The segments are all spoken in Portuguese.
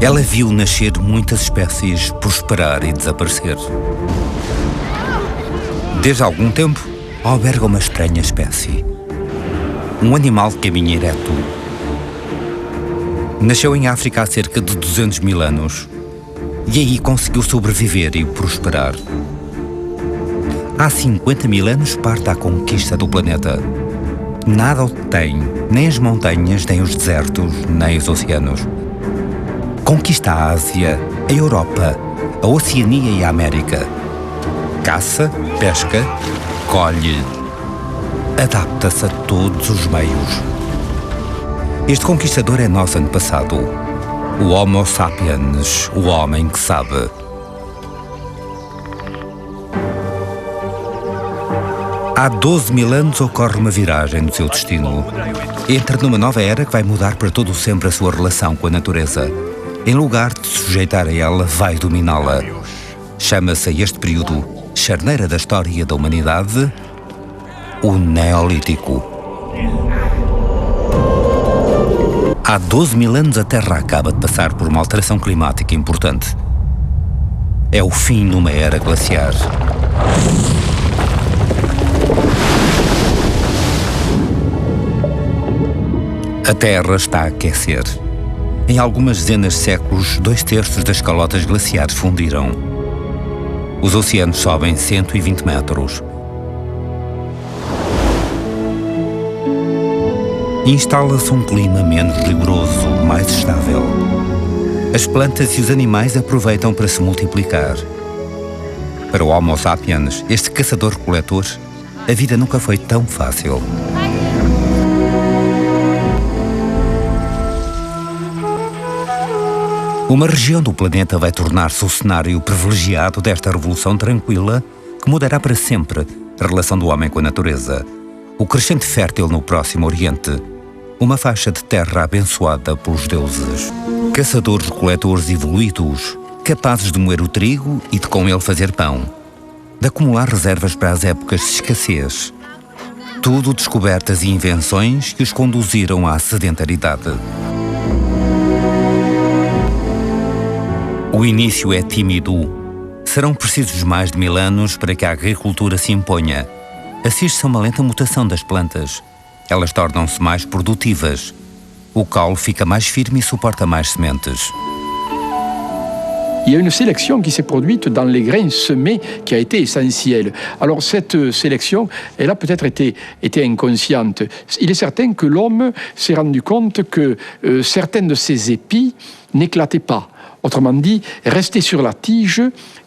Ela viu nascer muitas espécies, prosperar e desaparecer. Desde há algum tempo, alberga uma estranha espécie. Um animal que caminha ereto. Nasceu em África há cerca de 200 mil anos e aí conseguiu sobreviver e prosperar. Há 50 mil anos parte à conquista do planeta. Nada o detém, nem as montanhas, nem os desertos, nem os oceanos. Conquista a Ásia, a Europa, a Oceania e a América. Caça, pesca, colhe. Adapta-se a todos os meios. Este conquistador é nosso antepassado. O Homo sapiens, o homem que sabe. Há 12 mil anos ocorre uma viragem no seu destino. Entra numa nova era que vai mudar para todo o sempre a sua relação com a natureza. Em lugar de se sujeitar a ela, vai dominá-la. Chama-se a este período, charneira da história da humanidade, o Neolítico. Há 12 mil anos a Terra acaba de passar por uma alteração climática importante. É o fim de uma era glaciar. A Terra está a aquecer. Em algumas dezenas de séculos, 2/3 das calotas glaciares fundiram. Os oceanos sobem 120 metros. Instala-se um clima menos rigoroso, mais estável. As plantas e os animais aproveitam para se multiplicar. Para o Homo sapiens, este caçador-coletor, a vida nunca foi tão fácil. Uma região do planeta vai tornar-se o cenário privilegiado desta revolução tranquila que mudará para sempre a relação do homem com a natureza. O crescente fértil no Próximo Oriente, uma faixa de terra abençoada pelos deuses. Caçadores-coletores evoluídos, capazes de moer o trigo e de com ele fazer pão, de acumular reservas para as épocas de escassez. Tudo descobertas e invenções que os conduziram à sedentaridade. O início é tímido. Serão precisos mais de 1000 anos para que a agricultura se imponha. Assiste-se a uma lenta mutação das plantas. Elas tornam-se mais produtivas. O caule fica mais firme e suporta mais sementes. Il y a une sélection qui s'est produite dans les grains semés qui a été essentielle. Alors cette sélection, elle a peut-être été inconsciente. Il est certain que l'homme s'est rendu compte que certains de ces épis n'éclataient pas. Autrement dit, restaient sur la tige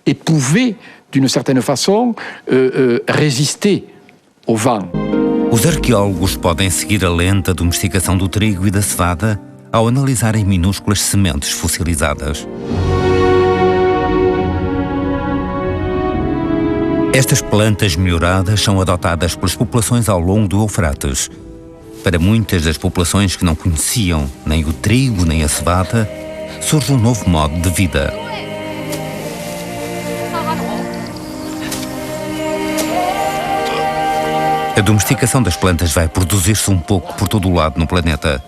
et pouvaient, d'une certaine façon, résister au vent. Os arqueólogos podem seguir a lenta domesticação do trigo e da cevada ao analisarem minúsculas sementes fossilizadas. Estas plantas melhoradas são adotadas pelas populações ao longo do Eufrates. Para muitas das populações que não conheciam nem o trigo nem a cevada, surge um novo modo de vida. A domesticação das plantas vai produzir-se um pouco por todo o lado no planeta.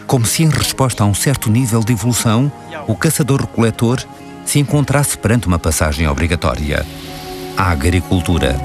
Como se em resposta a um certo nível de evolução, o caçador-coletor se encontrasse perante uma passagem obrigatória: a agricultura.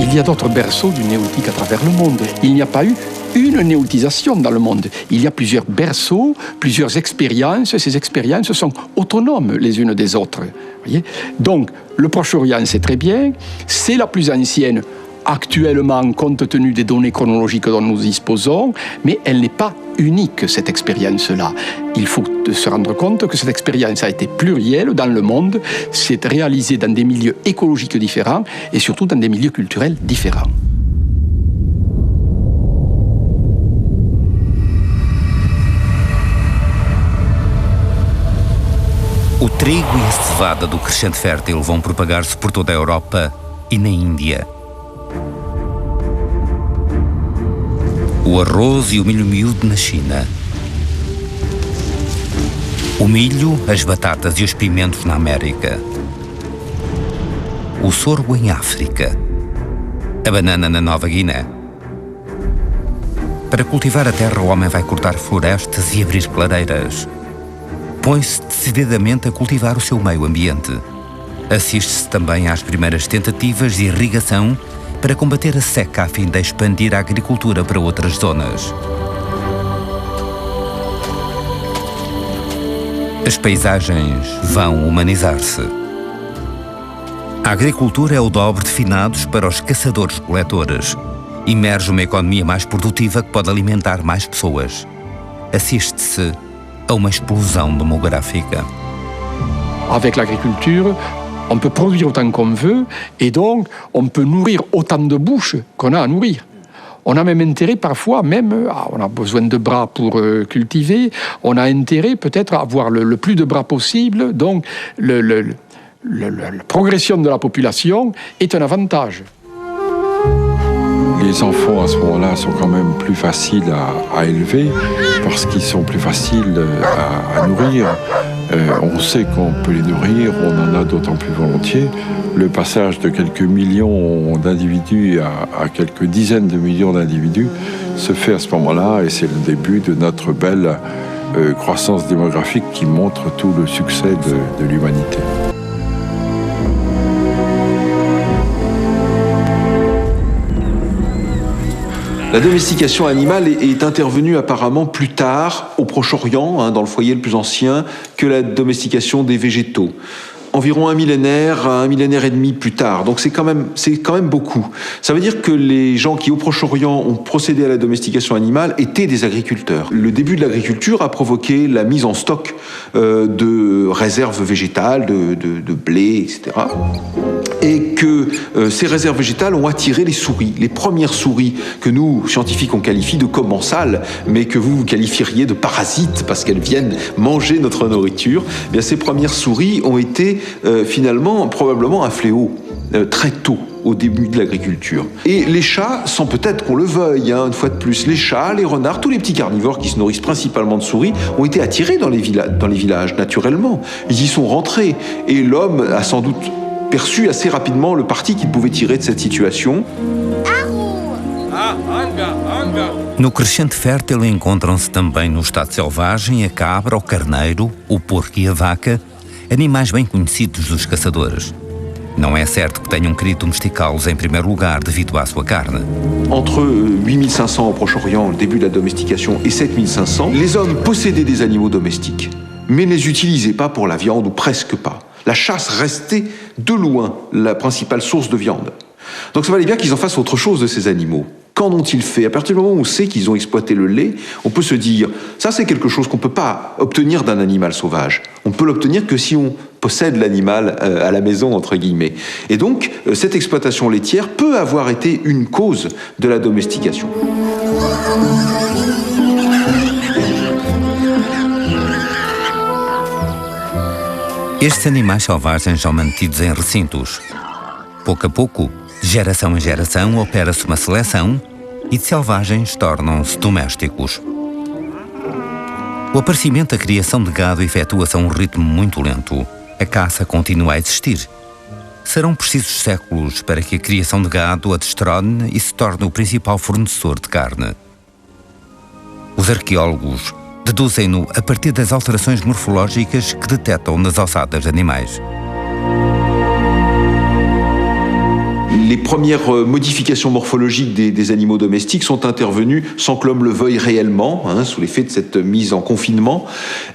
Il y a d'autres berceaux du néolithique à travers le monde. Il n'y a pas eu une néolithisation dans le monde. Il y a plusieurs berceaux, plusieurs expériences. Ces expériences sont autonomes les unes des autres. Voyez. Donc, le Proche-Orient, c'est très bien. C'est la plus ancienne actuellement, compte tenu des données chronologiques dont nous disposons, mais elle n'est pas unique, cette expérience-là. Il faut se rendre compte que cette expérience a été plurielle dans le monde, s'est réalisée dans des milieux écologiques différents et surtout dans des milieux culturels différents. O trigo e a cevada do crescente fértil vão propagar-se por toda a Europa e na Índia. O arroz e o milho miúdo na China. O milho, as batatas e os pimentos na América. O sorgo em África. A banana na Nova Guiné. Para cultivar a terra, o homem vai cortar florestas e abrir clareiras. põe-se decididamente a cultivar o seu meio ambiente. Assiste-se também às primeiras tentativas de irrigação para combater a seca a fim de expandir a agricultura para outras zonas. As paisagens vão humanizar-se. A agricultura é o dobre de finados para os caçadores-coletores. Emerge uma economia mais produtiva que pode alimentar mais pessoas. Assiste-se a uma explosão demográfica. Avec l'agriculture, on peut produire autant qu'on veut et donc on peut nourrir autant de bouches qu'on a à nourrir. On a même intérêt parfois, on a besoin de bras pour cultiver, on a intérêt peut-être à avoir le plus de bras possible, donc la progression de la population est un avantage. Les enfants à ce moment-là sont quand même plus faciles à élever parce qu'ils sont plus faciles à nourrir. On sait qu'on peut les nourrir, on en a d'autant plus volontiers. Le passage de quelques millions d'individus à quelques dizaines de millions d'individus se fait à ce moment-là et c'est le début de notre belle croissance démographique qui montre tout le succès de l'humanité. La domestication animale est intervenue apparemment plus tard au Proche-Orient, dans le foyer le plus ancien, que la domestication des végétaux. Environ un millénaire et demi plus tard. Donc c'est quand même beaucoup. Ça veut dire que les gens qui, au Proche-Orient, ont procédé à la domestication animale étaient des agriculteurs. Le début de l'agriculture a provoqué la mise en stock de réserves végétales, de blé, etc. Et que ces réserves végétales ont attiré les souris. Les premières souris que nous, scientifiques, on qualifie de commensales, mais que vous qualifieriez de parasites parce qu'elles viennent manger notre nourriture, eh bien ces premières souris ont été finalement probablement un fléau très tôt au début de l'agriculture. Et les chats, sans peut-être qu'on le veuille, une fois de plus, les chats, les renards, tous les petits carnivores qui se nourrissent principalement de souris ont été attirés dans les villages naturellement. Ils y sont rentrés et l'homme a sans doute perçu assez rapidement le parti qu'il pouvait tirer de cette situation. No crescente fértil encontram-se também no estado selvagem a cabra, o carneiro, o porco e a vaca, animais bem conhecidos dos caçadores. Não é certo que tenham querido domesticá-los em primeiro lugar devido à sua carne. Entre 8500 au Proche-Orient, le début de la domestication, et 7500, les hommes possédaient des animaux domestiques, mais ne les utilisaient pas pour la viande ou presque pas. La chasse restait de loin la principale source de viande. Donc ça valait bien qu'ils en fassent autre chose de ces animaux. Qu'en ont-ils fait? À partir du moment où on sait qu'ils ont exploité le lait, on peut se dire, ça c'est quelque chose qu'on ne peut pas obtenir d'un animal sauvage. On peut l'obtenir que si on possède l'animal à la maison, entre guillemets. Et donc, cette exploitation laitière peut avoir été une cause de la domestication. Estes animais selvagens são mantidos em recintos. Pouco a pouco, de geração em geração, opera-se uma seleção e de selvagens tornam-se domésticos. O aparecimento da criação de gado efetua-se a um ritmo muito lento. A caça continua a existir. Serão precisos séculos para que a criação de gado a destrone e se torne o principal fornecedor de carne. Os arqueólogos deduzem-no a partir das alterações morfológicas que detectam nas ossadas de animais. Les premières modifications morphologiques des animaux domestiques sont intervenues sans que l'homme le veuille réellement, sous l'effet de cette mise en confinement,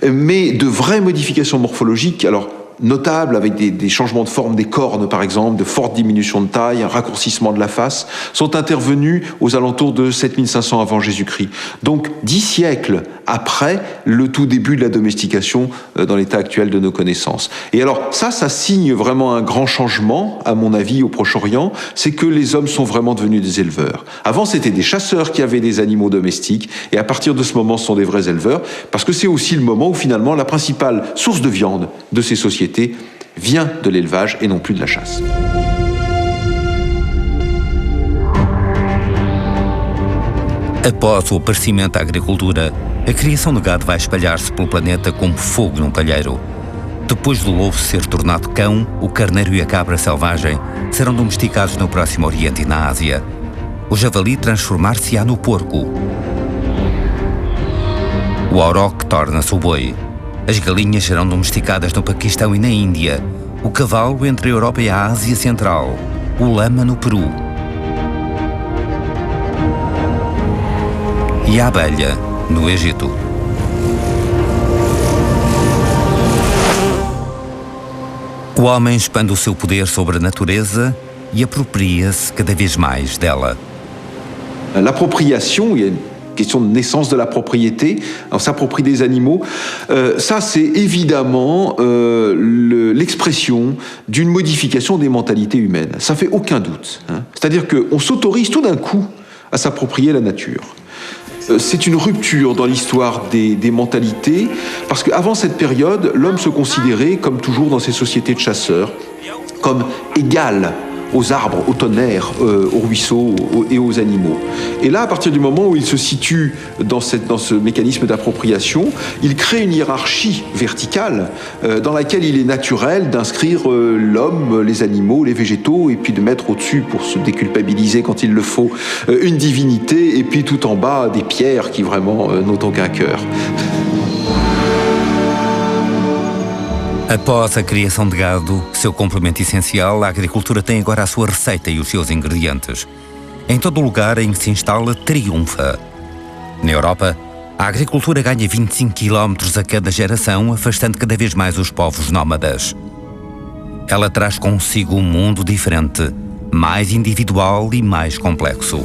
mais de vraies modifications morphologiques, alors notables, avec des changements de forme des cornes par exemple, de fortes diminutions de taille, un raccourcissement de la face, sont intervenus aux alentours de 7500 avant Jésus-Christ. Donc 10 siècles après le tout début de la domestication dans l'état actuel de nos connaissances. Et alors ça signe vraiment un grand changement, à mon avis, au Proche-Orient, c'est que les hommes sont vraiment devenus des éleveurs. Avant, c'était des chasseurs qui avaient des animaux domestiques, et à partir de ce moment, ce sont des vrais éleveurs, parce que c'est aussi le moment où finalement la principale source de viande de ces sociétés vient de l'élevage et non plus de la chasse. Após o aparecimento da agricultura, a criação de gado vai espalhar-se pelo planeta como fogo num palheiro. Depois do lobo ser tornado cão, o carneiro e a cabra selvagem serão domesticados no Próximo Oriente e na Ásia. O javali transformar-se-á no porco. O auroque torna-se o boi. As galinhas serão domesticadas no Paquistão e na Índia, o cavalo entre a Europa e a Ásia Central, o lama no Peru e a abelha no Egito. O homem expande o seu poder sobre a natureza e apropria-se cada vez mais dela. L'appropriation, il y a une question de naissance de la propriété, on s'approprie des animaux, ça c'est évidemment l'expression d'une modification des mentalités humaines, ça fait aucun doute, hein. C'est-à-dire qu'on s'autorise tout d'un coup à s'approprier la nature. C'est une rupture dans l'histoire des mentalités, parce qu'avant cette période, l'homme se considérait, comme toujours dans ces sociétés de chasseurs, comme égal aux arbres, au tonnerre, aux ruisseaux et aux animaux. Et là, à partir du moment où il se situe dans ce mécanisme d'appropriation, il crée une hiérarchie verticale dans laquelle il est naturel d'inscrire l'homme, les animaux, les végétaux, et puis de mettre au-dessus, pour se déculpabiliser quand il le faut, une divinité, et puis tout en bas, des pierres qui vraiment n'ont aucun cœur. Após a criação de gado, seu complemento essencial, a agricultura tem agora a sua receita e os seus ingredientes. Em todo o lugar em que se instala, triunfa. Na Europa, a agricultura ganha 25 km a cada geração, afastando cada vez mais os povos nómadas. Ela traz consigo um mundo diferente, mais individual e mais complexo.